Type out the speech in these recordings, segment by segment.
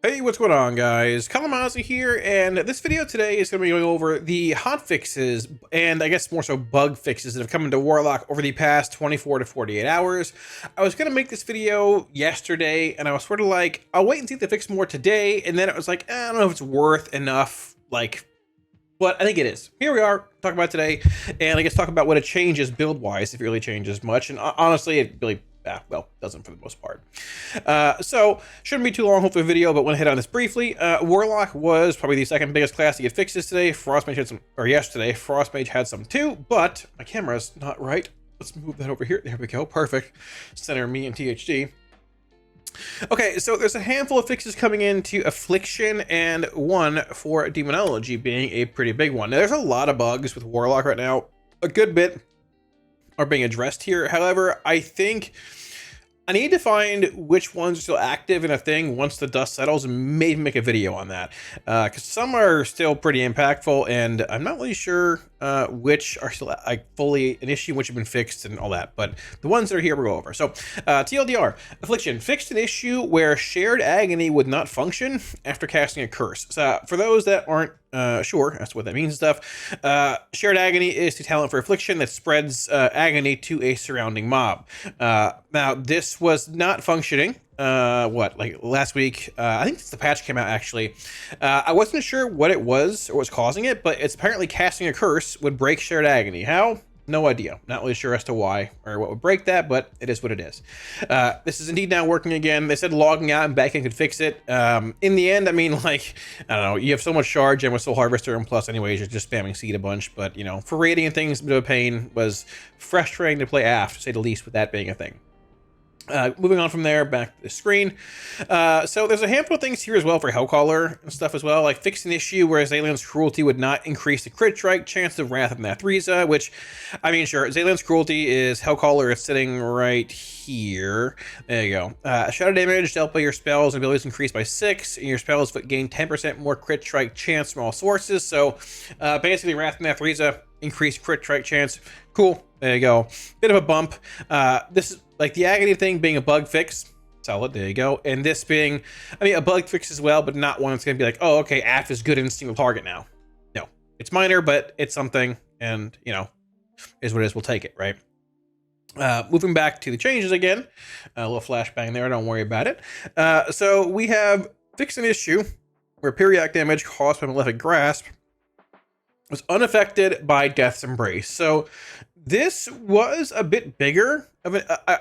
Hey, what's going on, guys? Kalamazi here, and this video today is going to be going over the hotfixes, and I guess more so bug fixes that have come into Warlock over the past 24 to 48 hours. I was going to make this video yesterday, and I was sort of like, I'll wait and see if they fix more today, and then it was like, I don't know if it's worth enough, but I think it is. Here we are, talk about it today, and I guess talk about what it changes build-wise, if it really changes much, and honestly, it really doesn't for the most part. So shouldn't be too long, hopefully, video, but want to hit on this briefly. Warlock was probably the second biggest class to get fixes today. Frostmage had some, or yesterday. Frostmage had some too, but my camera's not right. Let's move that over here. There we go. Perfect. Center me and THD. Okay, so there's a handful of fixes coming into Affliction and one for Demonology being a pretty big one. Now, there's a lot of bugs with Warlock right now. A good bit are being addressed here. However, I think I need to find which ones are still active in a thing once the dust settles and maybe make a video on that. Because some are still pretty impactful, and I'm not really sure which are still fully an issue, which have been fixed and all that. But the ones that are here, we'll go over. So, TLDR, Affliction fixed an issue where shared agony would not function after casting a curse. So, for those that aren't sure as to what that means and stuff, shared agony is the talent for Affliction that spreads agony to a surrounding mob. Now, this was not functioning like last week. I think the patch came out actually. I wasn't sure what it was or what was causing it, but it's apparently casting a curse would break shared agony. How? No idea. Not really sure as to why or what would break that, but it is what it is. This is indeed now working again. They said logging out and back in could fix it. In the end, I mean, like, I don't know, you have so much charge and with Soul Harvester, and plus anyways, you're just spamming seed a bunch, but you know, for raiding and things, a bit of a pain. Was frustrating to play AF, to say the least, with that being a thing. Moving on from there, back to the screen. So there's a handful of things here as well for Hellcaller and stuff as well, like fix an issue where Zalan's Cruelty would not increase the crit strike chance of Wrath of Nathriza, which, I mean, sure, Zalan's Cruelty is Hellcaller. It's sitting right here. There you go. Shadow damage dealt by your spells and abilities increased by 6, and your spells gain 10% more crit strike chance from all sources. So basically, Wrath of Nathriza, increased crit strike chance. Cool. There you go. Bit of a bump. This is like the agony thing being a bug fix. Solid. There you go. And this being, I mean, a bug fix as well, but not one that's going to be like, oh, okay, AF is good in single target now. No, it's minor, but it's something, and, you know, is what it is. We'll take it, right? Moving back to the changes again. A little flashbang there. Don't worry about it. So we have fixed an issue where periodic damage caused by Malefic Grasp was unaffected by Death's Embrace. So this was a bit bigger of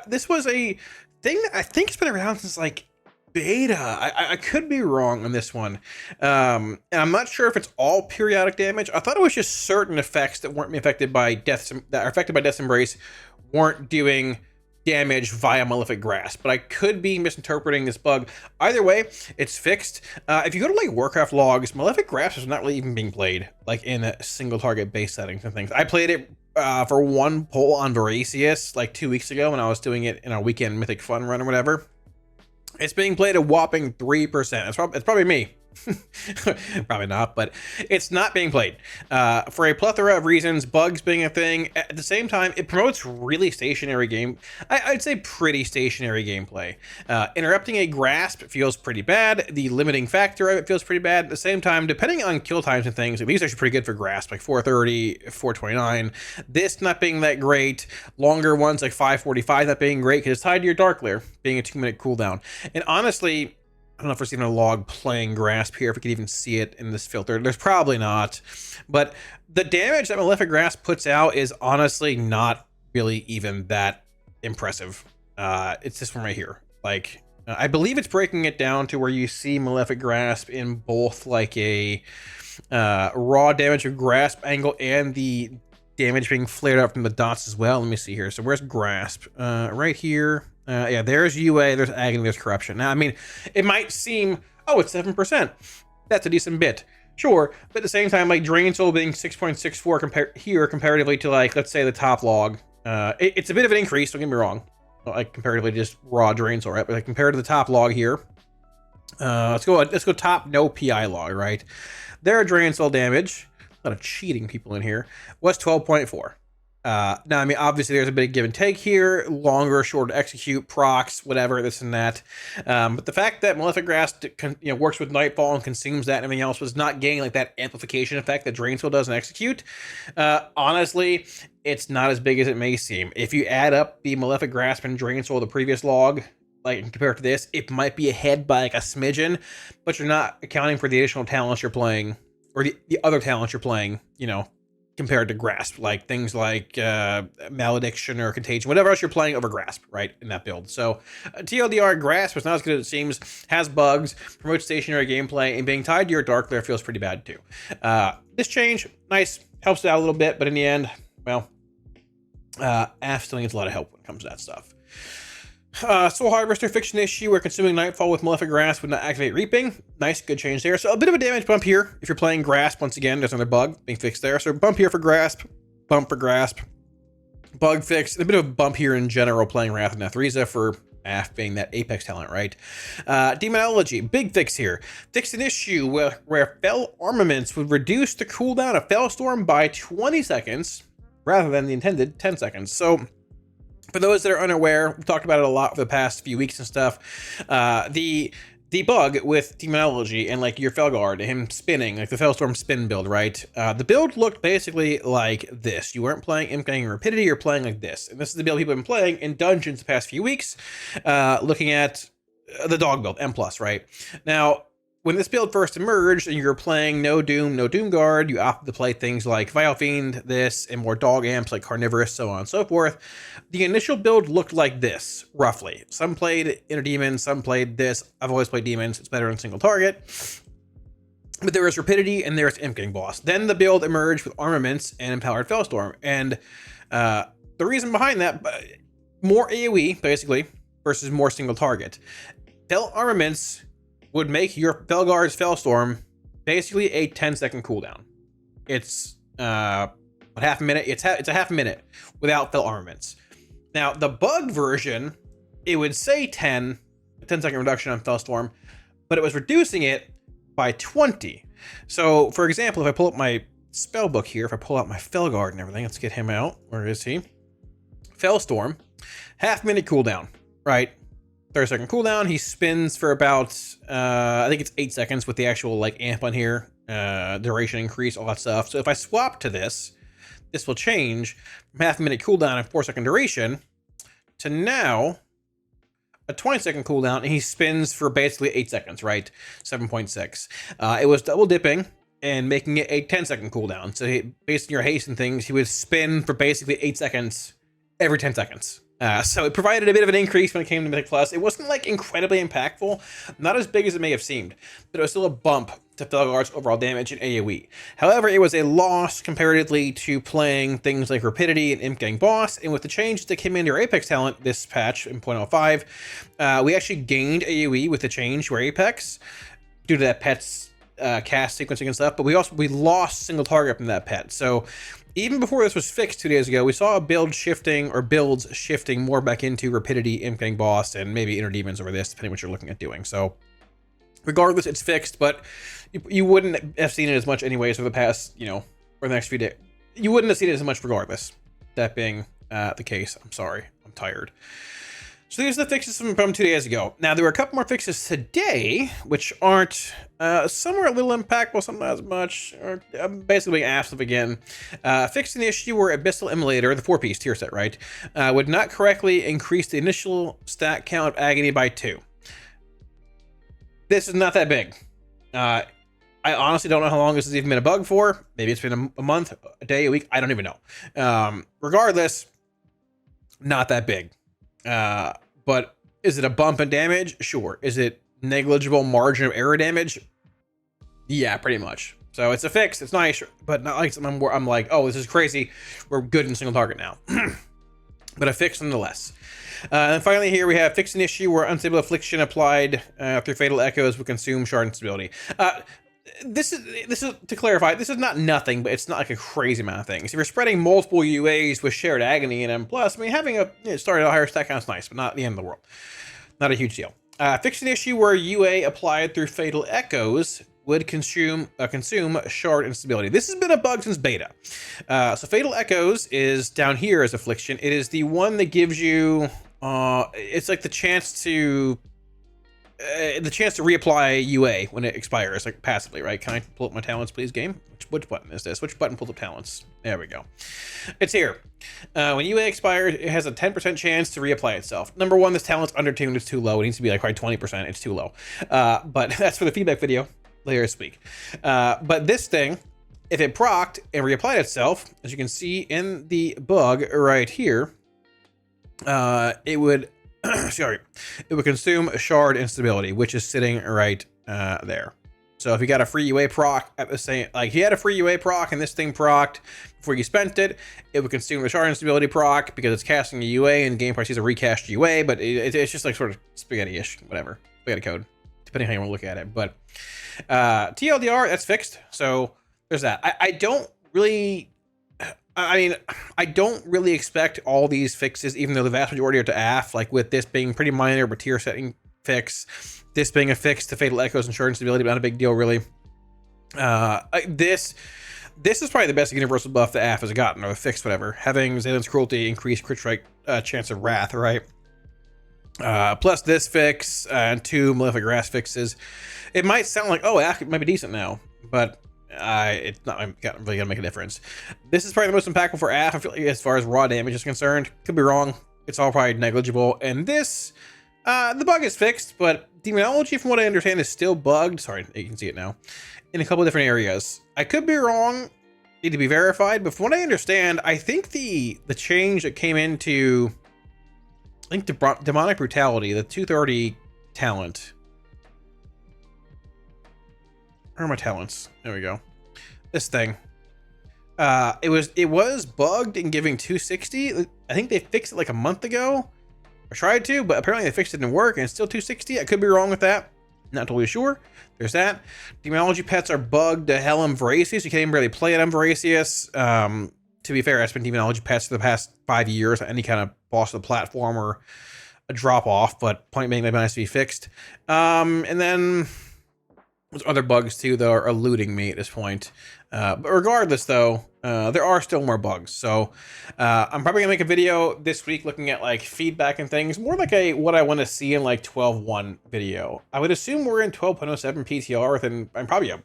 this was a thing that I think has been around since like beta. I could be wrong on this one. And I'm not sure if it's all periodic damage. I thought it was just certain effects that weren't affected by Death's Embrace weren't doing damage via Malefic Grasp, but I could be misinterpreting this bug. Either way, it's fixed. If you go to like Warcraft logs, Malefic Grasp is not really even being played like in a single target base settings and things. I played it for one poll on Veracious like 2 weeks ago when I was doing it in a weekend Mythic fun run or whatever. It's being played a whopping 3%. It's probably me. Probably not, but it's not being played for a plethora of reasons. Bugs being a thing. At the same time, it promotes really stationary game. I'd say pretty stationary gameplay. Interrupting a grasp feels pretty bad. The limiting factor of it feels pretty bad. At the same time, depending on kill times and things, these are actually pretty good for grasp, like 430, 429. This not being that great. Longer ones like 545 not being great because it's tied to your Dark Lair being a 2-minute cooldown. And honestly, I don't know if we're seeing a log playing Grasp here, if we could even see it in this filter. There's probably not. But the damage that Malefic Grasp puts out is honestly not really even that impressive. It's this one right here. Like, I believe it's breaking it down to where you see Malefic Grasp in both like a raw damage of Grasp angle and the damage being flared up from the dots as well. Let me see here. So where's Grasp? Right here. Yeah, there's UA, there's Agony, there's Corruption. Now, I mean, it might seem, oh, it's 7%. That's a decent bit. Sure, but at the same time, like, Drain Soul being 6.64 comparatively to, like, let's say the top log. It's a bit of an increase, don't get me wrong. Like, comparatively to just raw Drain Soul, right? But like, compared to the top log here, let's go top no PI log, right? Their Drain Soul damage, a lot of cheating people in here, was 12.4. Now, I mean, obviously there's a big give and take here, longer, shorter to execute, procs, whatever, this and that. But the fact that Malefic Grasp works with Nightfall and consumes that and everything else was not getting like that amplification effect that Drainsoul does in execute. Honestly, it's not as big as it may seem. If you add up the Malefic Grasp and Drainsoul, the previous log, like compared to this, it might be ahead by like a smidgen, but you're not accounting for the additional talents you're playing, or the other talents you're playing, compared to Grasp, like things like Malediction or Contagion, whatever else you're playing over Grasp, right, in that build. So TLDR, Grasp is not as good as it seems, has bugs, promotes stationary gameplay, and being tied to your Dark Lair feels pretty bad too. This change, nice, helps it out a little bit, but in the end, well, AF still needs a lot of help when it comes to that stuff. Soul Harvester Fiction issue where consuming Nightfall with Malefic Grasp would not activate Reaping. Nice, good change there. So a bit of a damage bump here if you're playing Grasp. Once again, there's another bug being fixed there. So bump here for Grasp, bump for Grasp, bug fix. A bit of a bump here in general playing Wrath and Nathriza for AF being that Apex talent, right? Demonology, big fix here. Fix an issue where Fel Armaments would reduce the cooldown of Felstorm by 20 seconds rather than the intended 10 seconds. So for those that are unaware, we've talked about it a lot for the past few weeks and stuff. The bug with Demonology and like your Felguard, him spinning, like the Felstorm spin build, right? The build looked basically like this. You weren't playing Imp-Gang Rapidity, you're playing like this. And this is the build people have been playing in dungeons the past few weeks, looking at the dog build, M+, right? Now, when this build first emerged and you're playing no Doom, no Doomguard, you opted to play things like Vile Fiend, this, and more dog amps like Carnivorous, so on and so forth. The initial build looked like this, roughly. Some played Inner Demons, some played this. I've always played Demons, it's better than single target. But there was Rapidity and there's Imp-Gang Boss. Then the build emerged with Armaments and Empowered Felstorm. And the reason behind that, more AoE, basically, versus more single target. Fel Armaments would make your Felguard's Felstorm basically a 10-second cooldown. It's half a minute. It's a half a minute without Fel Armaments. Now the bug version, it would say 10-second reduction on Felstorm, but it was reducing it by 20. So for example, if I pull up my spell book here, if I pull out my Felguard and everything, let's get him out. Where is he? Felstorm, half-minute cooldown, right? 30-second cooldown. He spins for about, I think it's 8 seconds with the actual like amp on here, duration increase, all that stuff. So if I swap to this will change from half-minute cooldown and 4-second duration to now a 20-second cooldown, and he spins for basically 8 seconds, right? 7.6. It was double dipping and making it a 10-second cooldown. So based on your haste and things, he would spin for basically 8 seconds every 10 seconds. So it provided a bit of an increase when it came to Mythic Plus. It wasn't like incredibly impactful, not as big as it may have seemed, but it was still a bump to Felguard's overall damage in AoE. However, it was a loss comparatively to playing things like Rapidity and Imp-Gang Boss, and with the changes that came into your Apex talent this patch in 0.05, we actually gained AoE with the change to our Apex due to that pet's cast sequencing and stuff, but we lost single target from that pet. So even before this was fixed 2 days ago, we saw a builds shifting more back into Rapidity, Imp-Gang Boss, and maybe Inner Demons over this, depending what you're looking at doing. So regardless, it's fixed, but you wouldn't have seen it as much anyways for the past, or the next few days. You wouldn't have seen it as much regardless. That being the case, I'm sorry, I'm tired. So these are the fixes from 2 days ago. Now, there were a couple more fixes today, which aren't, some are a little impactful, some not as much, or basically absent again. Fixing the issue where Abyssal Immolator, the 4-piece tier set, right, would not correctly increase the initial stat count of Agony by 2. This is not that big. I honestly don't know how long this has even been a bug for. Maybe it's been a month, a day, a week, I don't even know. Regardless, not that big. But is it a bump in damage? Sure. Is it negligible margin of error damage? Yeah, pretty much. So it's a fix. It's nice, but not like something where I'm like, oh, this is crazy. We're good in single target now. But a fix nonetheless. And finally here we have fix an issue where unstable affliction applied through fatal echoes would consume shard instability. This is to clarify, this is not nothing, but it's not like a crazy amount of things. If you're spreading multiple UAs with shared agony and M+, I mean, having start at a higher stat count is nice, but not the end of the world. Not a huge deal. Fix an issue where UA applied through fatal echoes would consume shard instability. This has been a bug since beta. So Fatal Echoes is down here as Affliction. It is the one that gives you it's like the chance to reapply UA when it expires, like passively, right? Can I pull up my talents, please, game? Which button is this? Which button pulls up talents? There we go. It's here. When UA expires, it has a 10% chance to reapply itself. Number one, this talent's undertuned. It's too low. It needs to be like probably 20%. It's too low. But that's for the feedback video later this week. But this thing, if it procced and reapplied itself, as you can see in the bug right here, it would it would consume a shard instability, which is sitting right there. So if you got a free UA proc at the same, like you had a free UA proc and this thing procced before you spent it, it would consume the shard instability proc because it's casting a UA and game price sees a recast UA, but it's just like sort of spaghetti-ish, whatever, spaghetti code, depending how you want to look at it. But TLDR, that's fixed. So there's that. I don't really expect all these fixes, even though the vast majority are to AF, like with this being pretty minor, but tier setting fix, this being a fix to Fatal Echoes and shard instability, but not a big deal, really. This is probably the best universal buff the AF has gotten, or the fix, whatever. Having Zalen's Cruelty increase crit strike chance of Wrath, right? Plus this fix, and 2 Malefic Grass fixes. It might sound like, oh, AF might be decent now, but it's not really gonna make a difference. This is probably the most impactful for AF, I feel like, as far as raw damage is concerned. Could be wrong. It's all probably negligible. And this, the bug is fixed, but Demonology, from what I understand, is still bugged. Sorry, you can see it now. In a couple of different areas. I could be wrong. Need to be verified. But from what I understand, I think the change that came into, I think, Demonic Brutality, the 230 talent. Where are my talents? There we go. This thing. It was bugged in giving 260. I think they fixed it like a month ago. I tried to, but apparently they fixed it didn't work, and it's still 260. I could be wrong with that. Not totally sure. There's that. Demonology pets are bugged to hell in Voracious. You can't even really play it on Voracious. To be fair, that's been Demonology pets for the past 5 years. Any kind of boss of the platform or a drop off, but point being, they've been nice to be fixed. And then there's other bugs too that are eluding me at this point. But regardless, though, there are still more bugs. So I'm probably gonna make a video this week looking at like feedback and things, more like a what I want to see in like 12.1 video. I would assume we're in 12.07 PTR within probably a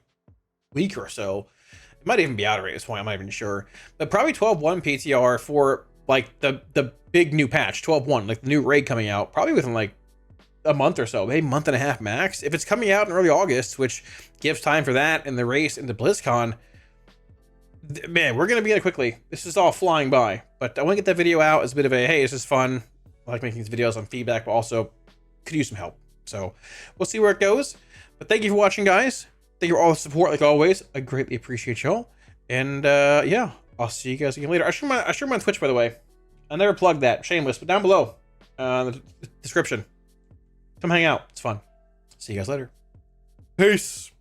week or so. It might even be out already at this point. I'm not even sure, but probably 12.1 PTR for like the big new patch 12.1, like the new raid coming out, probably within like a month or so, maybe a month and a half max. If it's coming out in early August, which gives time for that and the race into BlizzCon, man, we're going to be in it quickly. This is all flying by, but I want to get that video out as a bit of a, hey, this is fun. I like making these videos on feedback, but also could use some help. So we'll see where it goes. But thank you for watching, guys. Thank you for all the support, like always. I greatly appreciate y'all. And yeah, I'll see you guys again later. I stream on Twitch, by the way. I never plugged that. Shameless, but down below in the description. Come hang out. It's fun. See you guys later. Peace.